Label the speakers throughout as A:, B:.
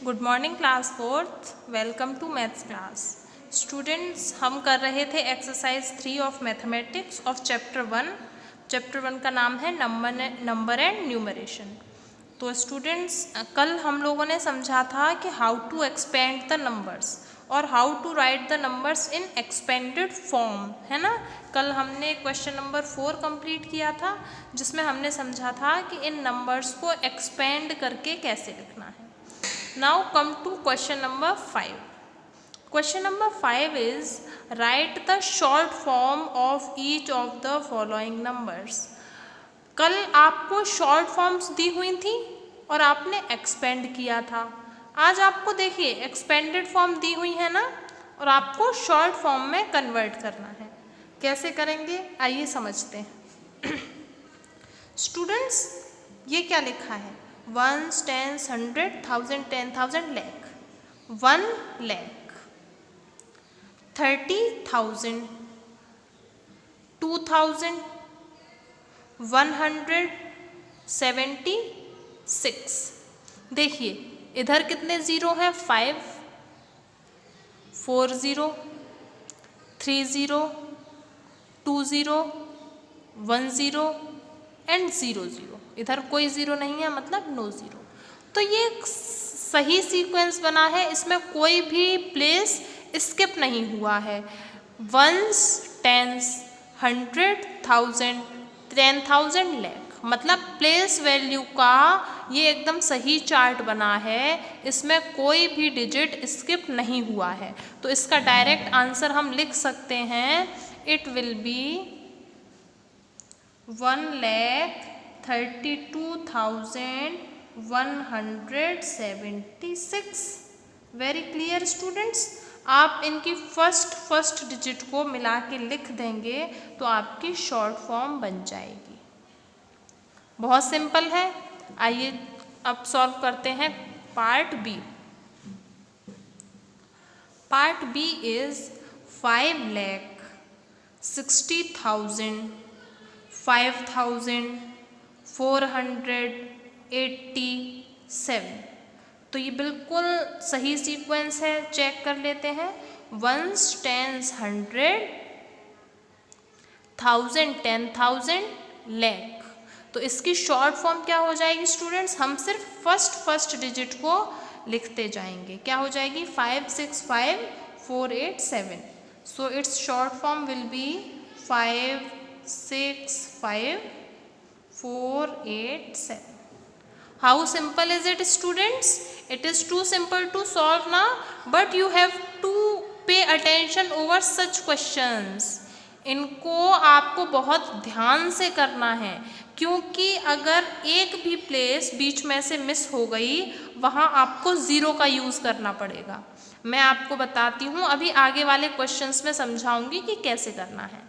A: Good morning class fourth, welcome to maths class. Students, हम कर रहे थे exercise 3 of mathematics of chapter 1। Chapter 1 का नाम है नंबर एंड न्यूमरेशन। तो स्टूडेंट्स, कल हम लोगों ने समझा था कि how to expand the numbers और how to write the numbers in expanded form, है ना। कल हमने क्वेश्चन नंबर 4 कंप्लीट किया था, जिसमें हमने समझा था कि इन नंबर्स को एक्सपेंड करके कैसे लिखना है। Now come to question number 5. Question number 5 is write the short form of each of the following numbers. कल आपको शॉर्ट फॉर्म्स दी हुई थी और आपने एक्सपेंड किया था। आज आपको देखिए एक्सपेंडेड फॉर्म दी हुई है ना, और आपको शॉर्ट फॉर्म में कन्वर्ट करना है। कैसे करेंगे आइए समझते हैं। स्टूडेंट्स, ये क्या लिखा है? 1, 10, 100, 1000, 10,000, lakh, 1 lakh, 30,000, 2,000, 176। देखिए इधर कितने ज़ीरो हैं? 5, 4 0, 3 0, 2 0, 1 0 एंड 0 0। इधर कोई ज़ीरो नहीं है, मतलब नो ज़ीरो। तो ये सही सीक्वेंस बना है, इसमें कोई भी प्लेस स्किप नहीं हुआ है। 1s, 10s, 100, 1000, 10,000, lakh, मतलब प्लेस वैल्यू का ये एकदम सही चार्ट बना है, इसमें कोई भी डिजिट स्किप नहीं हुआ है। तो इसका डायरेक्ट आंसर हम लिख सकते हैं, it will be 1,32,176। Very clear students. आप इनकी फर्स्ट डिजिट को मिला के लिख देंगे तो आपकी शॉर्ट फॉर्म बन जाएगी। बहुत सिंपल है। आइए अब सॉल्व करते हैं part B. Part B is 5,60,000, 5,487। तो ये बिल्कुल सही सीक्वेंस है, चेक कर लेते हैं। 1s, 10s, 100, 1000, 10,000, lakh। तो इसकी शॉर्ट फॉर्म क्या हो जाएगी स्टूडेंट्स? हम सिर्फ फर्स्ट डिजिट को लिखते जाएंगे। क्या हो जाएगी? 565,487। So it's short form will be 565,487। How simple is it, students? It is too simple to solve now, but you have to pay attention over such questions. इनको आपको बहुत ध्यान से करना है, क्योंकि अगर एक भी प्लेस बीच में से मिस हो गई, वहाँ आपको ज़ीरो का यूज़ करना पड़ेगा। मैं आपको बताती हूँ, अभी आगे वाले क्वेश्चंस में समझाऊंगी कि कैसे करना है।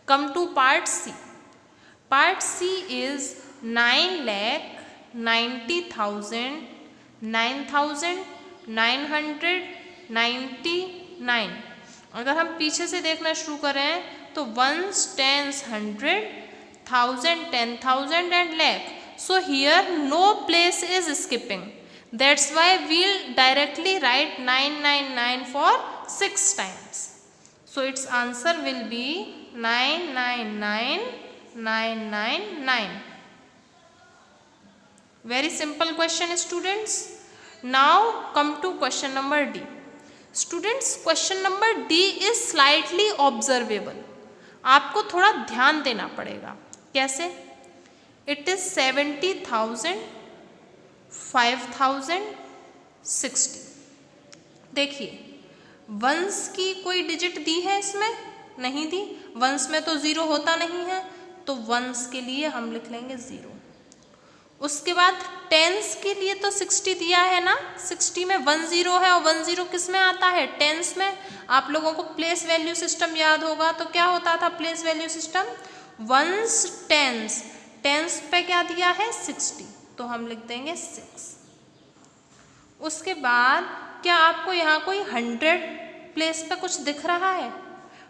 A: Come to part C. Part C is 9,90,000, 9,999। अगर हम पीछे से देखना शुरू करें तो 1s, 10s, 100, 1000, 10,000 and lakh। So here no place is skipping, that's why we'll directly write 999 for 6 times। So it's answer will be 999,999। Very simple question, students. Now come to question number D. Students, question number D is slightly observable. आपको थोड़ा ध्यान देना पड़ेगा। कैसे? It is 70,000, 5,060। देखिए once की कोई digit दी है इसमें? नहीं दी। वंस में तो ज़ीरो होता नहीं है, तो वंस के लिए हम लिख लेंगे 0। उसके बाद टेंस के लिए तो 60 दिया है ना, 60 में 1 0 है, और 1 0 किस में आता है? टेंस में। आप लोगों को प्लेस वैल्यू सिस्टम याद होगा, तो क्या होता था place value system? 1s, 10s, tense पे क्या दिया है? 60, तो हम लिख देंगे 6। उसके बाद क्या आपको यहाँ कोई 100 प्लेस पे कुछ दिख रहा है?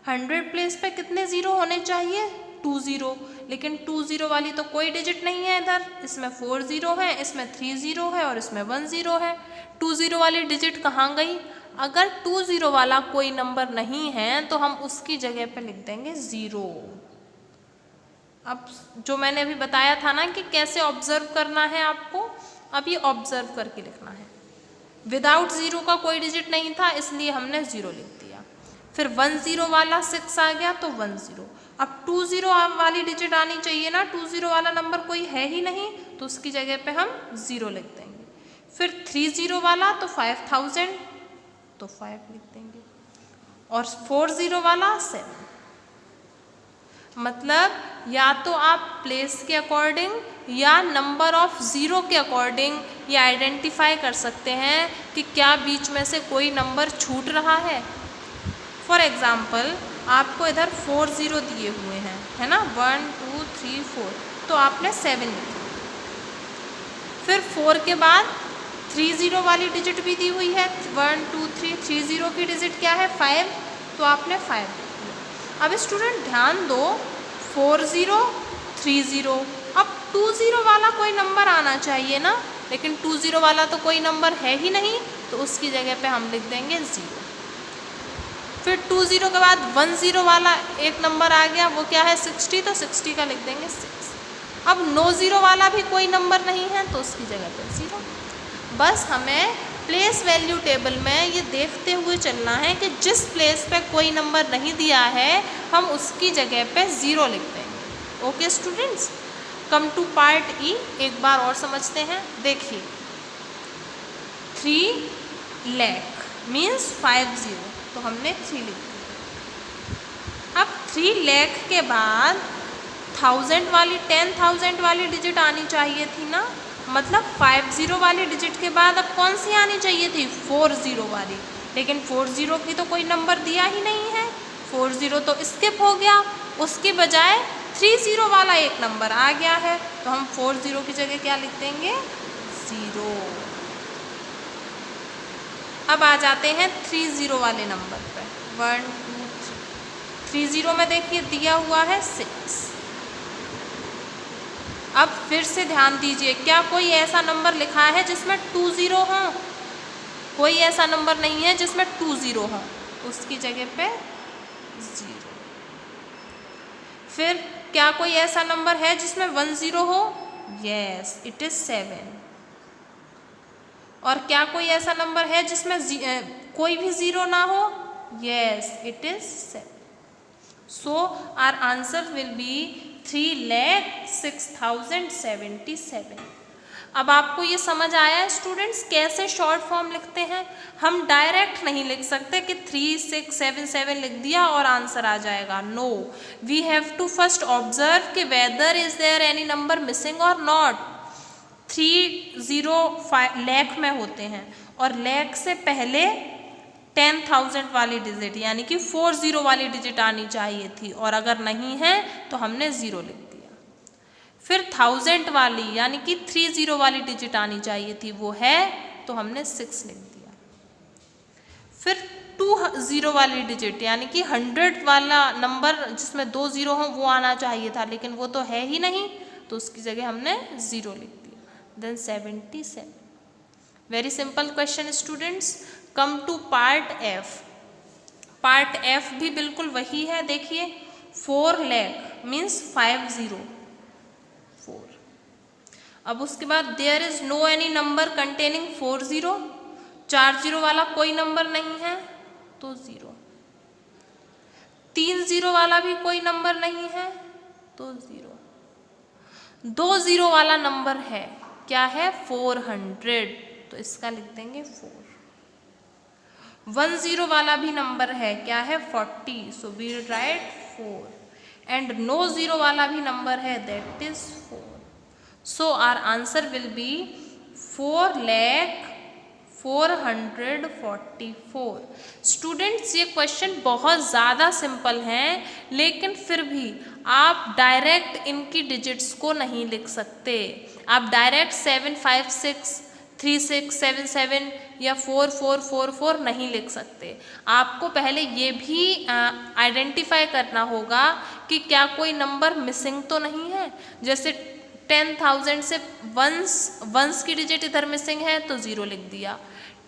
A: 100 प्लेस पे कितने ज़ीरो होने चाहिए? 2 0, लेकिन 2 0 वाली तो कोई डिजिट नहीं है इधर। इसमें 4 0 है, इसमें 3 0 है और इसमें 1 0 है। 20 वाली डिजिट कहाँ गई? अगर 20 वाला कोई नंबर नहीं है तो हम उसकी जगह पे लिख देंगे 0। अब जो मैंने अभी बताया था ना कि कैसे ऑब्जर्व करना है आपको, अब ये ऑब्जर्व करके लिखना है। विदाउट 0 का कोई डिजिट नहीं था इसलिए हमने 0 लिख दिया। फिर 10 वाला 6 आ गया तो 10। अब 20 वाली डिजिट आनी चाहिए ना, 20 वाला नंबर कोई है ही नहीं तो उसकी जगह पे हम 0 लिख देंगे। फिर 30 वाला तो 5000 तो 5 लिख देंगे, और 40 वाला 7। मतलब या तो आप प्लेस के अकॉर्डिंग या नंबर ऑफ 0 के अकॉर्डिंग ये आइडेंटिफाई कर सकते हैं कि क्या बीच में से कोई नंबर छूट रहा है। फॉर एग्ज़ाम्पल आपको इधर 40 दिए हुए हैं, है ना, 1 2 3 4, तो आपने 7 लिखा। फिर 4 के बाद 30 वाली डिजिट भी दी हुई है, 1 2 3, 30 की डिजिट क्या है 5, तो आपने 5 लिख दिया। अब स्टूडेंट ध्यान दो, 40 30, अब 20 वाला कोई नंबर आना चाहिए ना, लेकिन 20 वाला तो कोई नंबर है ही नहीं तो उसकी जगह पे हम लिख देंगे 0। फिर 20 के बाद 10 वाला एक नंबर आ गया, वो क्या है 60, तो 60 का लिख देंगे 6। अब 90 वाला भी कोई नंबर नहीं है तो उसकी जगह पे 0। बस हमें प्लेस वैल्यू टेबल में ये देखते हुए चलना है कि जिस प्लेस पे कोई नंबर नहीं दिया है हम उसकी जगह पे 0 लिख देंगे। Okay students, come to part E, एक बार और समझते हैं। देखिए 3 लाख मीन्स 50, तो हमने 3 लिख दिया। अब 3 लाख के बाद 1000 वाली 10,000 वाली डिजिट आनी चाहिए थी ना, मतलब 50 वाली डिजिट के बाद अब कौन सी आनी चाहिए थी 40 वाली, लेकिन 40 की तो कोई नंबर दिया ही नहीं है, 40 तो स्किप हो गया, उसके बजाय 30 वाला एक नंबर आ गया है, तो हम 40 की जगह क्या लिख देंगे 0। अब आ जाते हैं 30 वाले नंबर पे, 1 2 3, 30 में देखिए दिया हुआ है 6। अब फिर से ध्यान दीजिए, क्या कोई ऐसा नंबर लिखा है जिसमें 20 हो? कोई ऐसा नंबर नहीं है जिसमें 20 हो, उसकी जगह पे 0। फिर क्या कोई ऐसा नंबर है जिसमें 10 हो? Yes, it is 7। और क्या कोई ऐसा नंबर है जिसमें कोई भी 0 ना हो? Yes, it is 7। So our answer will be 3,06,077। अब आपको ये समझ आया स्टूडेंट्स कैसे शॉर्ट फॉर्म लिखते हैं? हम डायरेक्ट नहीं लिख सकते कि 3677 लिख दिया और आंसर आ जाएगा। No, we have to first observe कि whether is there any number missing और नॉट। 30 लाख में होते हैं और लाख से पहले 10,000 वाली डिजिट यानी कि 40 वाली डिजिट आनी चाहिए थी, और अगर नहीं है तो हमने 0 लिख दिया। फिर 1000 वाली यानी कि 30 वाली डिजिट आनी चाहिए थी, वो है तो हमने 6 लिख दिया। फिर 20 वाली डिजिट यानी कि 100 वाला नंबर जिसमें 2 0 हों वो आना चाहिए था, लेकिन वो तो है ही नहीं तो उसकी जगह हमने 0 लिख दिया। Then 77। Very simple question students. Come to part F. Part F भी बिल्कुल वही है, देखिए 4 लाख मीन्स 50 4। अब उसके बाद there is no any number containing 40, 40 वाला कोई नंबर नहीं है तो 0। 30 वाला भी कोई नंबर नहीं है तो 0। 20 वाला नंबर है, क्या है 400, तो इसका लिख देंगे 4। 10 वाला भी नंबर है, क्या है 40, so we write 4। And no 0 वाला भी नंबर है, that is 4। So our answer will be 4,444। Students ये क्वेश्चन बहुत ज़्यादा सिंपल हैं, लेकिन फिर भी आप डायरेक्ट इनकी डिजिट्स को नहीं लिख सकते। आप डायरेक्ट 7563677 या 4444 नहीं लिख सकते। आपको पहले ये भी आइडेंटिफाई करना होगा कि क्या कोई नंबर मिसिंग तो नहीं है। जैसे 10,000 से वंस की डिजिट इधर मिसिंग है तो 0 लिख दिया,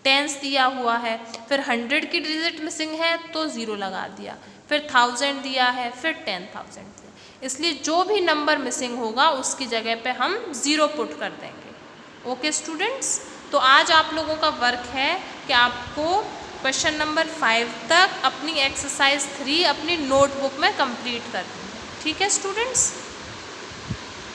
A: टेंस दिया हुआ है, फिर 100 की डिजिट मिसिंग है तो 0 लगा दिया, फिर 1000 दिया है, फिर 10,000 दिया। इसलिए जो भी नंबर मिसिंग होगा उसकी जगह पे हम 0 पुट कर देंगे। ओके स्टूडेंट्स, तो आज आप लोगों का वर्क है कि आपको क्वेश्चन नंबर 5 तक अपनी एक्सरसाइज 3 अपनी नोटबुक में कंप्लीट करनी है। ठीक है स्टूडेंट्स।